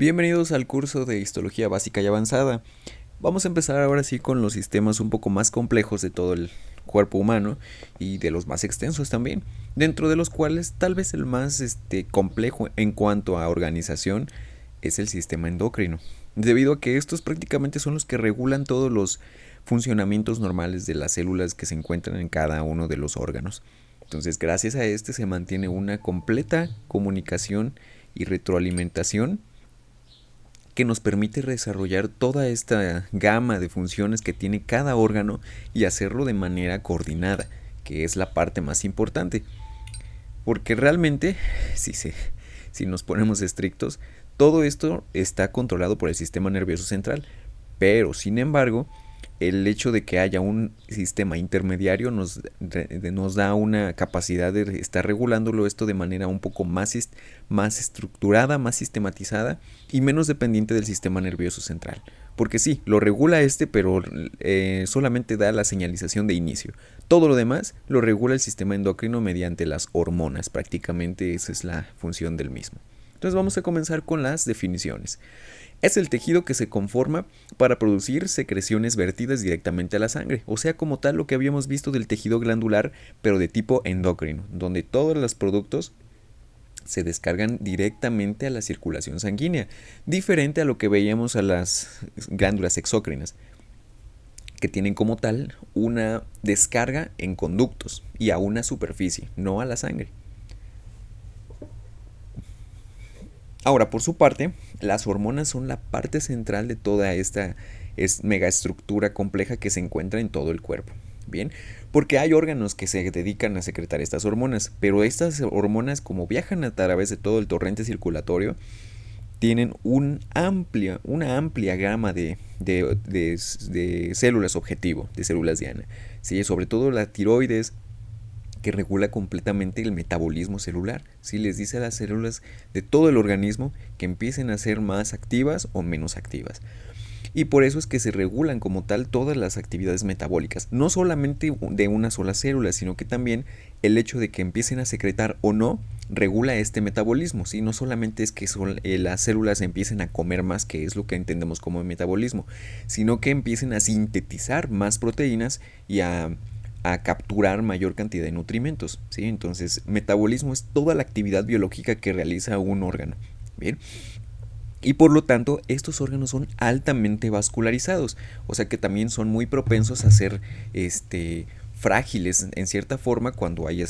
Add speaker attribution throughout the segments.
Speaker 1: Bienvenidos al curso de Histología Básica y Avanzada. Vamos a empezar ahora sí con los sistemas un poco más complejos de todo el cuerpo humano y de los más extensos también, dentro de los cuales tal vez el más complejo en cuanto a organización es el sistema endocrino, debido a que estos prácticamente son los que regulan todos los funcionamientos normales de las células que se encuentran en cada uno de los órganos. Entonces, gracias a este se mantiene una completa comunicación y retroalimentación que nos permite desarrollar toda esta gama de funciones que tiene cada órgano y hacerlo de manera coordinada, que es la parte más importante. Porque realmente, si nos ponemos estrictos, todo esto está controlado por el sistema nervioso central, pero sin embargo, el hecho de que haya un sistema intermediario nos da una capacidad de estar regulándolo esto de manera un poco más estructurada, más sistematizada y menos dependiente del sistema nervioso central. Porque sí, lo regula pero solamente da la señalización de inicio. Todo lo demás lo regula el sistema endocrino mediante las hormonas. Prácticamente esa es la función del mismo. Entonces vamos a comenzar con las definiciones. Es el tejido que se conforma para producir secreciones vertidas directamente a la sangre, o sea, como tal lo que habíamos visto del tejido glandular, pero de tipo endocrino, donde todos los productos se descargan directamente a la circulación sanguínea, diferente a lo que veíamos a las glándulas exócrinas, que tienen como tal una descarga en conductos y a una superficie, no a la sangre. Ahora, por su parte, las hormonas son la parte central de toda esta megaestructura compleja que se encuentra en todo el cuerpo. Bien, porque hay órganos que se dedican a secretar estas hormonas, pero estas hormonas, como viajan a través de todo el torrente circulatorio, tienen una amplia gama de células objetivo, de células diana. ¿Sí? Sobre todo la tiroides, que regula completamente el metabolismo celular. ¿Sí? Les dice a las células de todo el organismo que empiecen a ser más activas o menos activas. Y por eso es que se regulan como tal todas las actividades metabólicas, no solamente de una sola célula, sino que también el hecho de que empiecen a secretar o no regula este metabolismo, ¿sí? No solamente es que las células empiecen a comer más, que es lo que entendemos como metabolismo, sino que empiecen a sintetizar más proteínas y a capturar mayor cantidad de nutrimentos, ¿sí? Entonces, metabolismo es toda la actividad biológica que realiza un órgano, ¿bien? Y por lo tanto, estos órganos son altamente vascularizados, o sea que también son muy propensos a ser frágiles en cierta forma cuando hay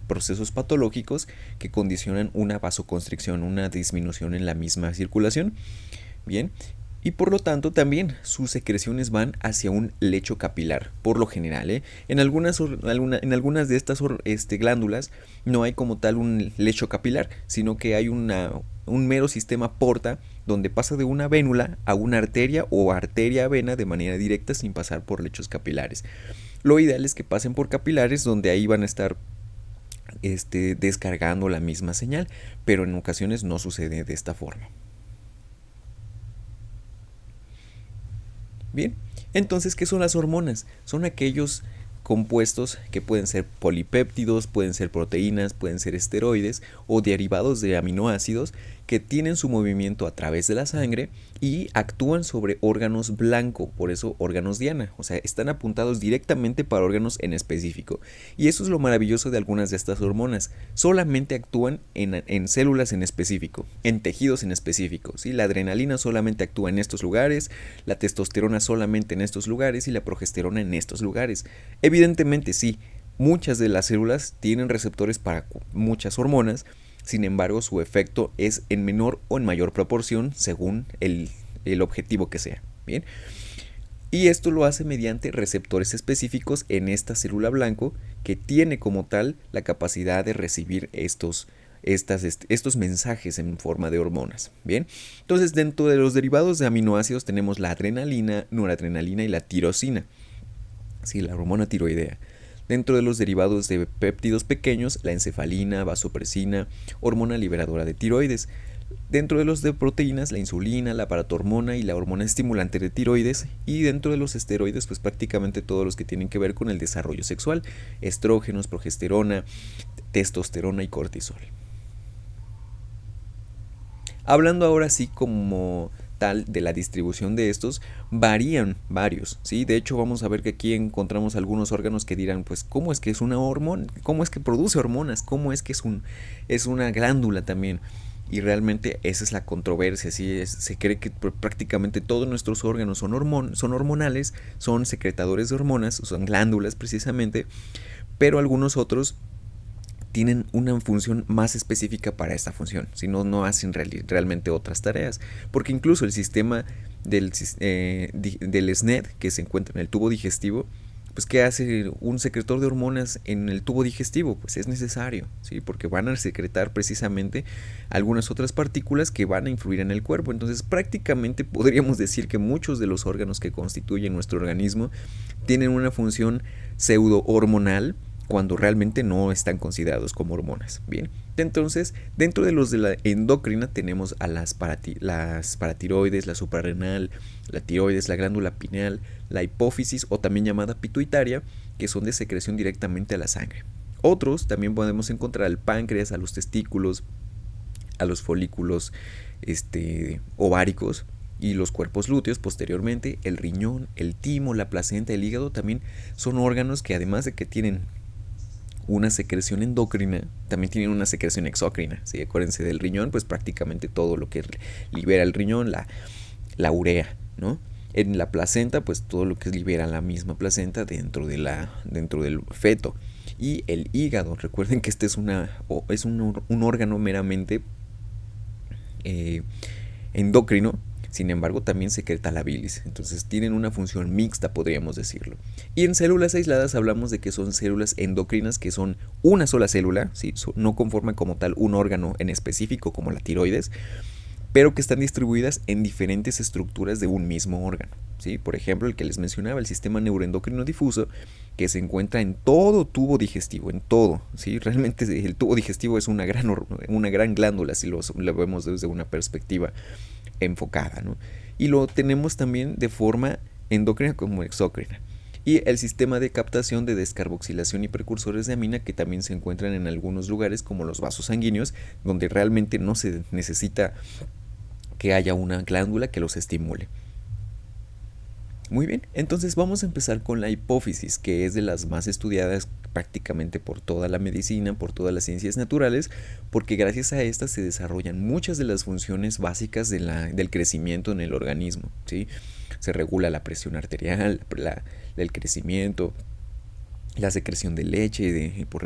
Speaker 1: procesos patológicos que condicionan una vasoconstricción, una disminución en la misma circulación. Bien, y por lo tanto también sus secreciones van hacia un lecho capilar, por lo general. En algunas de estas glándulas no hay como tal un lecho capilar, sino que hay un mero sistema porta donde pasa de una vénula a una arteria o arteria-vena de manera directa sin pasar por lechos capilares. Lo ideal es que pasen por capilares donde ahí van a estar descargando la misma señal, pero en ocasiones no sucede de esta forma. Bien, entonces, ¿qué son las hormonas? Son aquellos compuestos que pueden ser polipéptidos, pueden ser proteínas, pueden ser esteroides o derivados de aminoácidos que tienen su movimiento a través de la sangre y actúan sobre órganos blanco, por eso órganos diana, o sea, están apuntados directamente para órganos en específico. Y eso es lo maravilloso de algunas de estas hormonas, solamente actúan en células en específico, en tejidos en específico, ¿sí? La adrenalina solamente actúa en estos lugares, la testosterona solamente en estos lugares y la progesterona en estos lugares. Evidentemente sí, muchas de las células tienen receptores para muchas hormonas, sin embargo su efecto es en menor o en mayor proporción según el objetivo que sea. Bien. Y esto lo hace mediante receptores específicos en esta célula blanco que tiene como tal la capacidad de recibir estos mensajes en forma de hormonas. Bien, entonces dentro de los derivados de aminoácidos tenemos la adrenalina, noradrenalina y la tirosina. Sí, la hormona tiroidea. Dentro de los derivados de péptidos pequeños, la encefalina, vasopresina, hormona liberadora de tiroides. Dentro de los de proteínas, la insulina, la paratormona y la hormona estimulante de tiroides. Y dentro de los esteroides, pues prácticamente todos los que tienen que ver con el desarrollo sexual. Estrógenos, progesterona, testosterona y cortisol. Hablando ahora sí como tal de la distribución de estos, varían varios, ¿sí? De hecho, vamos a ver que aquí encontramos algunos órganos que dirán, pues, ¿cómo es que es una hormona? ¿Cómo es que produce hormonas? ¿Cómo es que es una glándula también? Y realmente esa es la controversia, ¿sí? Se cree que prácticamente todos nuestros órganos son hormonales, son secretadores de hormonas, son glándulas precisamente, pero algunos otros tienen una función más específica para esta función, si no, no hacen realmente otras tareas, porque incluso el sistema del SNED que se encuentra en el tubo digestivo, pues ¿qué hace un secretor de hormonas en el tubo digestivo? Pues es necesario, ¿sí? Porque van a secretar precisamente algunas otras partículas que van a influir en el cuerpo. Entonces prácticamente podríamos decir que muchos de los órganos que constituyen nuestro organismo tienen una función pseudo hormonal cuando realmente no están considerados como hormonas. Bien, entonces dentro de los de la endocrina tenemos a las paratiroides, la suprarrenal, la tiroides, la glándula pineal, la hipófisis o también llamada pituitaria, que son de secreción directamente a la sangre. Otros también podemos encontrar al páncreas, a los testículos, a los folículos ováricos y los cuerpos lúteos posteriormente, el riñón, el timo, la placenta, el hígado también son órganos que además de que tienen una secreción endocrina, también tienen una secreción exócrina. ¿Sí? Acuérdense del riñón, pues prácticamente todo lo que libera el riñón, la urea, ¿no? En la placenta, pues todo lo que libera la misma placenta dentro del feto. Y el hígado, recuerden que este es un órgano meramente endocrino, sin embargo también secreta la bilis, entonces tienen una función mixta, podríamos decirlo. Y en células aisladas hablamos de que son células endocrinas, que son una sola célula, ¿sí? No conforman como tal un órgano en específico como la tiroides, pero que están distribuidas en diferentes estructuras de un mismo órgano, ¿sí? Por ejemplo, el que les mencionaba, el sistema neuroendocrino difuso, que se encuentra en todo tubo digestivo, en todo, ¿sí? Realmente el tubo digestivo es una gran glándula, si lo vemos desde una perspectiva enfocada, ¿no? Y lo tenemos también de forma endocrina como exócrina. Y el sistema de captación de descarboxilación y precursores de amina, que también se encuentran en algunos lugares como los vasos sanguíneos, donde realmente no se necesita que haya una glándula que los estimule. Muy bien, entonces vamos a empezar con la hipófisis, que es de las más estudiadas prácticamente por toda la medicina, por todas las ciencias naturales, porque gracias a esta se desarrollan muchas de las funciones básicas del crecimiento en el organismo, ¿sí? Se regula la presión arterial, el crecimiento, la secreción de leche por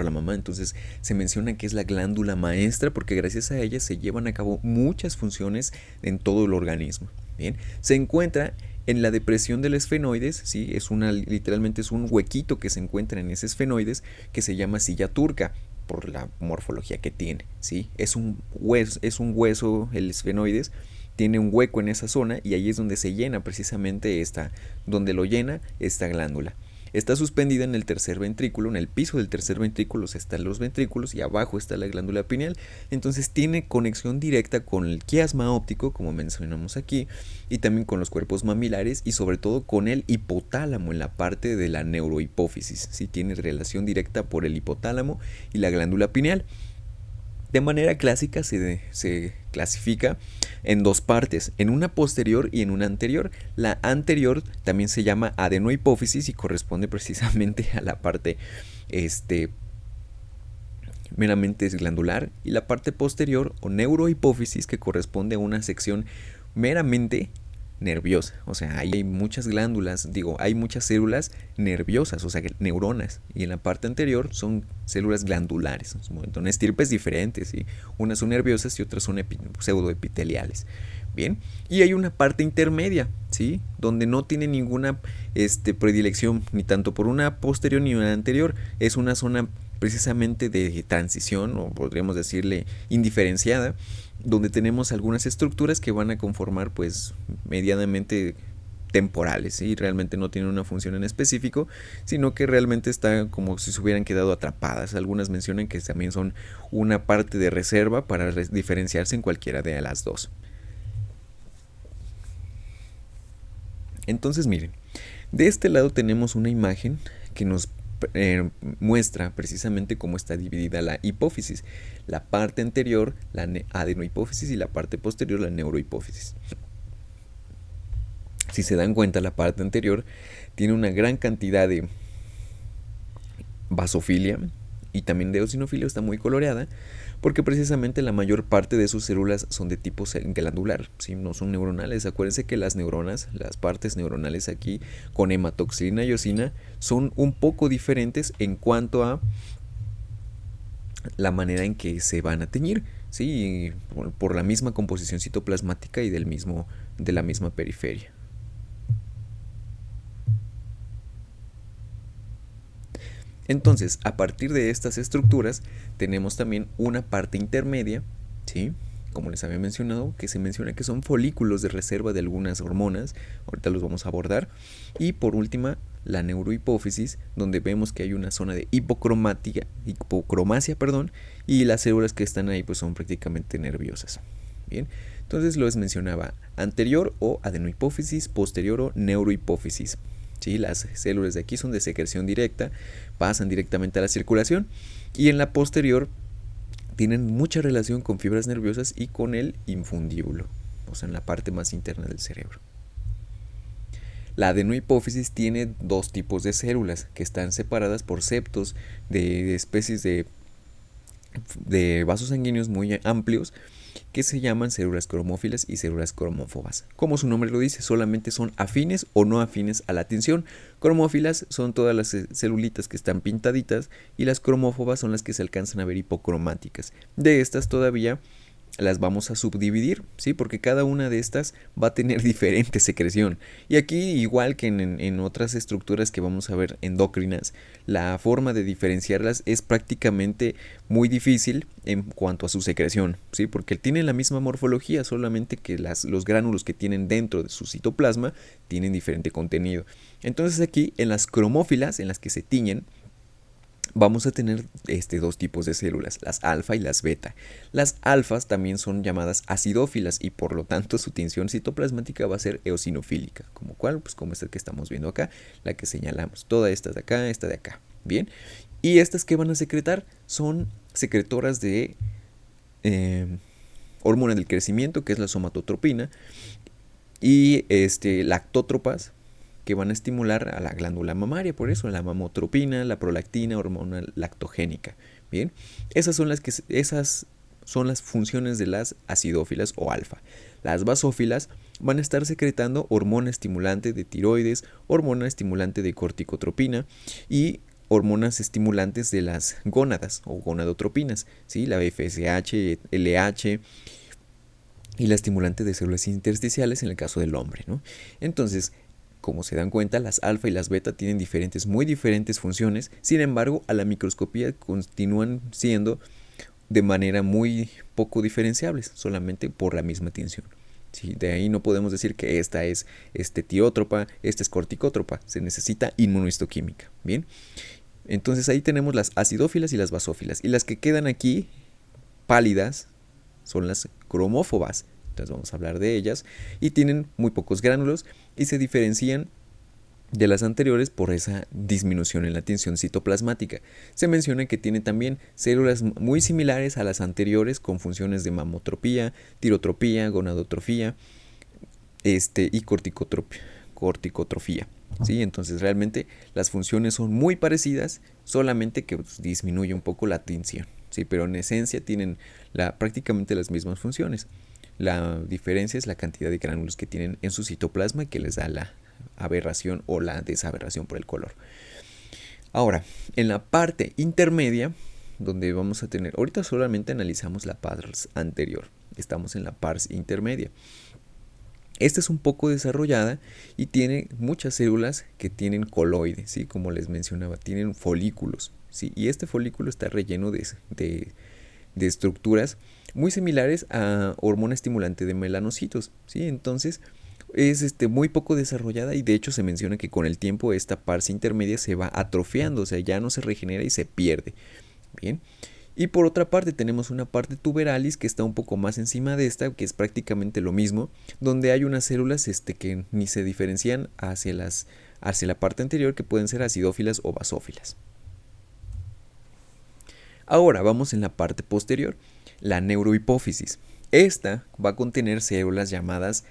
Speaker 1: la mamá. Entonces se menciona que es la glándula maestra porque gracias a ella se llevan a cabo muchas funciones en todo el organismo. Bien, se encuentra en la depresión del esfenoides, ¿sí? Literalmente es un huequito que se encuentra en ese esfenoides que se llama silla turca por la morfología que tiene, ¿sí? Es un hueso el esfenoides, tiene un hueco en esa zona y ahí es donde se llena precisamente donde lo llena esta glándula. Está suspendida en el tercer ventrículo, en el piso del tercer ventrículo están los ventrículos y abajo está la glándula pineal. Entonces tiene conexión directa con el quiasma óptico, como mencionamos aquí, y también con los cuerpos mamilares y sobre todo con el hipotálamo en la parte de la neurohipófisis. ¿Sí? Tiene relación directa por el hipotálamo y la glándula pineal. De manera clásica se clasifica en dos partes, en una posterior y en una anterior. La anterior también se llama adenohipófisis y corresponde precisamente a la parte meramente glandular, y la parte posterior o neurohipófisis, que corresponde a una sección meramente nerviosa. O sea, hay muchas glándulas, hay muchas células nerviosas, o sea, neuronas, y en la parte anterior son células glandulares. Son estirpes diferentes, ¿sí? Unas son nerviosas y otras son pseudoepiteliales. Bien, y hay una parte intermedia, ¿sí? Donde no tiene ninguna predilección ni tanto por una posterior ni una anterior. Es una zona precisamente de transición, o podríamos decirle indiferenciada, donde tenemos algunas estructuras que van a conformar pues medianamente temporales, y realmente no tienen una función en específico, sino que realmente está como si se hubieran quedado atrapadas. Algunas mencionan que también son una parte de reserva para diferenciarse en cualquiera de las dos. Entonces miren, de este lado tenemos una imagen que nos muestra precisamente cómo está dividida la hipófisis. La parte anterior, la adenohipófisis, y la parte posterior, la neurohipófisis. Si se dan cuenta, la parte anterior tiene una gran cantidad de basofilia y también de eosinofilia, está muy coloreada, porque precisamente la mayor parte de sus células son de tipo glandular, ¿sí? No son neuronales. Acuérdense que las neuronas, las partes neuronales aquí con hematoxilina y eosina, son un poco diferentes en cuanto a la manera en que se van a teñir, ¿sí? Por la misma composición citoplasmática y de la misma periferia. Entonces, a partir de estas estructuras, tenemos también una parte intermedia, ¿sí? Como les había mencionado, que se menciona que son folículos de reserva de algunas hormonas, ahorita los vamos a abordar, y por última, la neurohipófisis, donde vemos que hay una zona de hipocromacia, y las células que están ahí pues son prácticamente nerviosas. Bien, entonces les mencionaba anterior o adenohipófisis, posterior o neurohipófisis. ¿Sí? Las células de aquí son de secreción directa, pasan directamente a la circulación, y en la posterior tienen mucha relación con fibras nerviosas y con el infundíbulo, o sea, en la parte más interna del cerebro. La adenohipófisis tiene dos tipos de células que están separadas por septos de especies de vasos sanguíneos muy amplios, que se llaman células cromófilas y células cromófobas. Como su nombre lo dice, solamente son afines o no afines a la tinción. Cromófilas son todas las celulitas que están pintaditas, y las cromófobas son las que se alcanzan a ver hipocromáticas. De estas todavía las vamos a subdividir, ¿sí? Porque cada una de estas va a tener diferente secreción. Y aquí, igual que en otras estructuras que vamos a ver endocrinas, la forma de diferenciarlas es prácticamente muy difícil en cuanto a su secreción, ¿sí? Porque tienen la misma morfología, solamente que los gránulos que tienen dentro de su citoplasma tienen diferente contenido. Entonces aquí, en las cromófilas, en las que se tiñen, vamos a tener dos tipos de células, las alfa y las beta. Las alfas también son llamadas acidófilas, y por lo tanto su tinción citoplasmática va a ser eosinofílica. ¿Como cuál? Pues como esta que estamos viendo acá, la que señalamos. Toda esta de acá, esta de acá. Bien. Y estas que van a secretar son secretoras de hormona del crecimiento, que es la somatotropina, y lactótropas, que van a estimular a la glándula mamaria, por eso la mamotropina, la prolactina, hormona lactogénica. Bien, esas son las funciones de las acidófilas o alfa. Las basófilas van a estar secretando hormona estimulante de tiroides, hormona estimulante de corticotropina y hormonas estimulantes de las gónadas o gonadotropinas, ¿sí? La FSH, LH y la estimulante de células intersticiales en el caso del hombre, ¿no? Entonces, como se dan cuenta, las alfa y las beta tienen muy diferentes funciones. Sin embargo, a la microscopía continúan siendo de manera muy poco diferenciables, solamente por la misma tinción. ¿Sí? De ahí no podemos decir que esta es tirótropa, esta es corticótropa. Se necesita inmunohistoquímica. Bien, entonces ahí tenemos las acidófilas y las basófilas. Y las que quedan aquí pálidas son las cromófobas. Entonces vamos a hablar de ellas, y tienen muy pocos gránulos y se diferencian de las anteriores por esa disminución en la tinción citoplasmática. Se menciona que tiene también células muy similares a las anteriores, con funciones de mamotropía, tirotropía, gonadotrofía y corticotrofía. ¿Sí? Entonces realmente las funciones son muy parecidas, solamente que disminuye un poco la tinción, ¿sí? Pero en esencia tienen prácticamente las mismas funciones. La diferencia es la cantidad de gránulos que tienen en su citoplasma, que les da la aberración o la desaberración por el color. Ahora, en la parte intermedia, donde vamos a tener, ahorita solamente analizamos la pars anterior, estamos en la pars intermedia. Esta es un poco desarrollada y tiene muchas células que tienen coloides, ¿sí? Como les mencionaba, tienen folículos, ¿sí? Y este folículo está relleno de estructuras muy similares a hormona estimulante de melanocitos, ¿sí? Entonces es muy poco desarrollada, y de hecho se menciona que con el tiempo esta pars intermedia se va atrofiando, o sea, ya no se regenera y se pierde. Bien. Y por otra parte tenemos una parte tuberalis que está un poco más encima de esta, que es prácticamente lo mismo, donde hay unas células que ni se diferencian hacia la parte anterior, que pueden ser acidófilas o basófilas. Ahora vamos en la parte posterior, la neurohipófisis. Esta va a contener células llamadas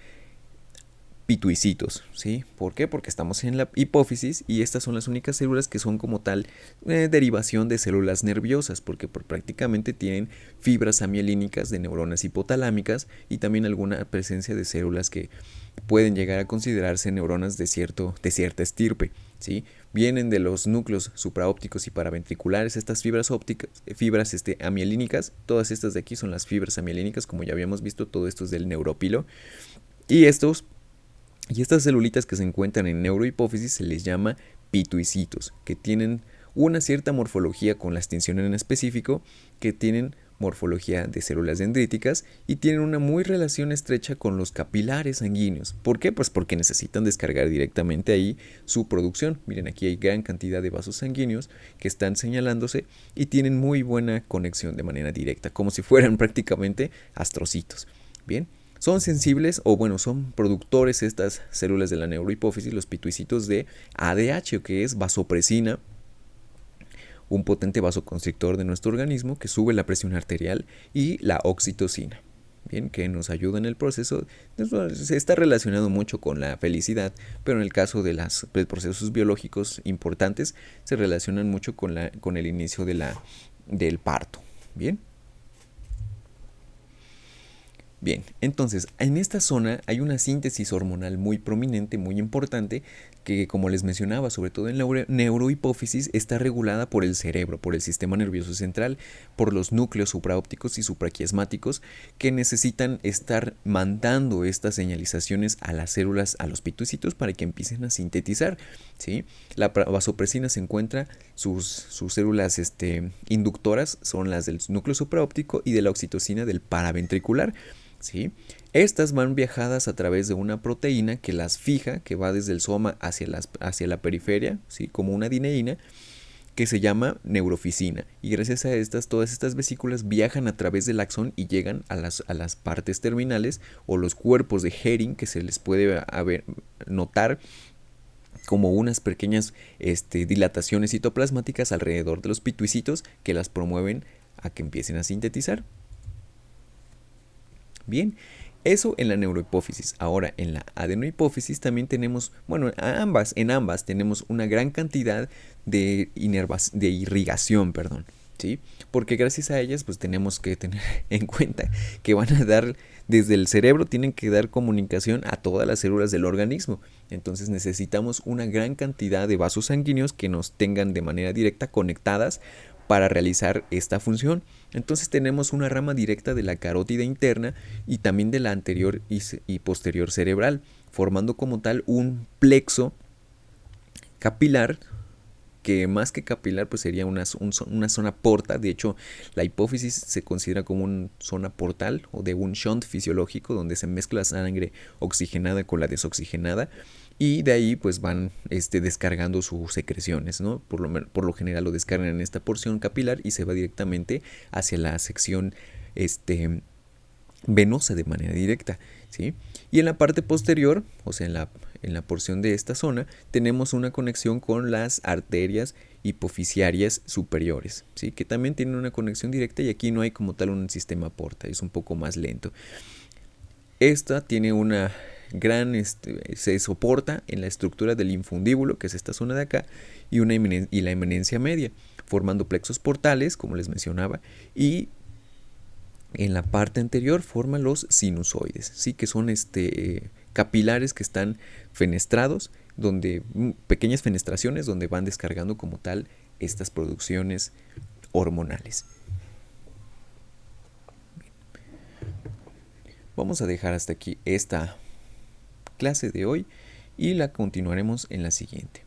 Speaker 1: pituicitos, ¿sí? ¿Por qué? Porque estamos en la hipófisis y estas son las únicas células que son como tal derivación de células nerviosas, porque prácticamente tienen fibras amielínicas de neuronas hipotalámicas y también alguna presencia de células que pueden llegar a considerarse neuronas de cierta estirpe, ¿sí? Vienen de los núcleos supraópticos y paraventriculares estas fibras ópticas, fibras amielínicas, todas estas de aquí son las fibras amielínicas, como ya habíamos visto, todo esto es del neurópilo, y estas celulitas que se encuentran en neurohipófisis se les llama pituicitos, que tienen una cierta morfología con la extinción en específico, que tienen morfología de células dendríticas y tienen una muy relación estrecha con los capilares sanguíneos. ¿Por qué? Pues porque necesitan descargar directamente ahí su producción. Miren, aquí hay gran cantidad de vasos sanguíneos que están señalándose y tienen muy buena conexión de manera directa, como si fueran prácticamente astrocitos. Bien. Son sensibles o bueno, son productores estas células de la neurohipófisis, los pituicitos de ADH, que es vasopresina, un potente vasoconstrictor de nuestro organismo que sube la presión arterial, y la oxitocina, bien, que nos ayuda en el proceso. Se está relacionado mucho con la felicidad, pero en el caso de los procesos biológicos importantes se relacionan mucho con el inicio del parto. Bien. Bien, entonces en esta zona hay una síntesis hormonal muy prominente, muy importante, que como les mencionaba, sobre todo en la neurohipófisis, está regulada por el cerebro, por el sistema nervioso central, por los núcleos supraópticos y supraquiasmáticos que necesitan estar mandando estas señalizaciones a las células, a los pituicitos para que empiecen a sintetizar, ¿sí? La vasopresina se encuentra, sus células inductoras son las del núcleo supraóptico y de la oxitocina del paraventricular. ¿Sí? Estas van viajadas a través de una proteína que las fija, que va desde el soma hacia la periferia, ¿sí? Como una dineína, que se llama neuroficina. Y gracias a todas estas vesículas viajan a través del axón y llegan a las partes terminales o los cuerpos de Hering, que se les puede notar como unas pequeñas dilataciones citoplasmáticas alrededor de los pituicitos que las promueven a que empiecen a sintetizar. Bien, eso en la neurohipófisis. Ahora en la adenohipófisis también tenemos, bueno, en ambas tenemos una gran cantidad de irrigación, perdón, ¿sí? Porque gracias a ellas pues tenemos que tener en cuenta que van a dar, desde el cerebro tienen que dar comunicación a todas las células del organismo. Entonces necesitamos una gran cantidad de vasos sanguíneos que nos tengan de manera directa conectadas para realizar esta función. Entonces tenemos una rama directa de la carótida interna y también de la anterior y posterior cerebral, formando como tal un plexo capilar, que más que capilar pues sería una zona porta. De hecho, la hipófisis se considera como una zona portal o de un shunt fisiológico donde se mezcla la sangre oxigenada con la desoxigenada y de ahí pues van descargando sus secreciones, ¿no? Por lo general lo descargan en esta porción capilar y se va directamente hacia la sección venosa de manera directa, ¿sí? Y en la parte posterior, o sea, en la porción de esta zona, tenemos una conexión con las arterias hipofisiarias superiores, ¿sí? Que también tienen una conexión directa y aquí no hay como tal un sistema porta, es un poco más lento. Esta tiene una gran, se soporta en la estructura del infundíbulo, que es esta zona de acá, y la eminencia media, formando plexos portales, como les mencionaba, y en la parte anterior forman los sinusoides, ¿sí? Que son capilares que están fenestrados, donde pequeñas fenestraciones donde van descargando como tal estas producciones hormonales. Vamos a dejar hasta aquí esta clase de hoy y la continuaremos en la siguiente.